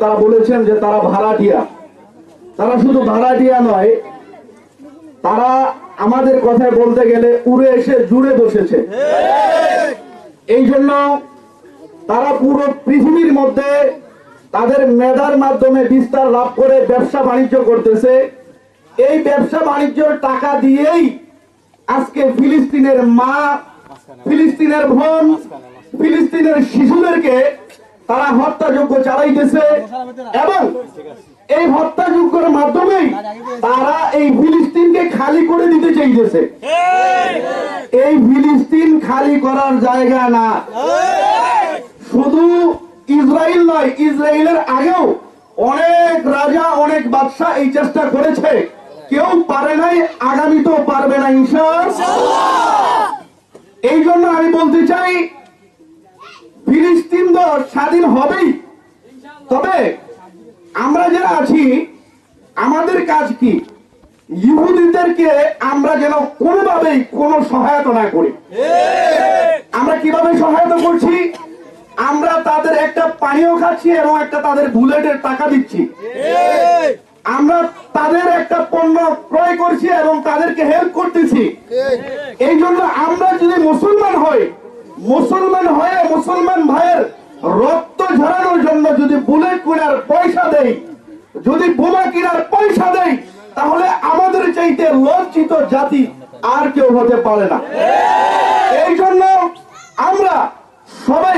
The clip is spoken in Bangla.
তারা বলেছেন যে তারা ভাড়াটিয়া। তারা শুধু ভাড়াটিয়া নয়, তারা আমাদের কথায় বলতে গেলে উড়ে এসে জুড়ে বসেছে। এই জন্য তারা পুরো পৃথিবীর মধ্যে তাদের মেধার মাধ্যমে বিস্তার লাভ করে ব্যবসা বাণিজ্য করতেছে। এই ব্যবসা বাণিজ্যের টাকা দিয়েই আজকে ফিলিস্তিনের মা, ফিলিস্তিনের বোন, ফিলিস্তিনের শিশুদেরকে তারা হত্যাযজ্ঞ চালাইতেছে এবং এই হত্যাযজ্ঞের মাধ্যমেই তারা এই ফিলিস্তিনকে খালি করে দিতে চাইতেছে। এই ফিলিস্তিন খালি করার জায়গা না। শুধু ইসরায়েল নয়, ইসরায়েলের আগেও অনেক রাজা, অনেক বাদশা এই চেষ্টা করেছে, কেউ পারে নাই, আগামীতেও পারবে না ইনশাআল্লাহ। এই জন্য আমি বলতে চাই ফিলিস্তিন তো স্বাধীন হবেই, তবে আমরা যারা আছি আমাদের কাজ কি, ইহুদিদেরকে আমরা যেন কোনোভাবেই কোনো সহায়তা না করি। আমরা কিভাবে সহায়তা করছি? আমরা তাদের একটা পানীয় খাচ্ছি এবং একটা তাদের বুলেটের টাকা দিচ্ছি। আমরা তাদের একটা পণ্য ক্রয় করছি এবং তাদেরকে হেল্প করতেছি। এই জন্য আমরা যদি মুসলমান হই, মুসলমান হয়ে মুসলমান ভাইয়ের রক্ত ঝরানোর জন্য যদি বুলেট কেনার পয়সা দেই, যদি বোমা কেনার পয়সা দেই, তাহলে আমাদের চাইতে লজ্জিত জাতি আর কেউ হতে পারে না। এই জন্য আমরা সবাই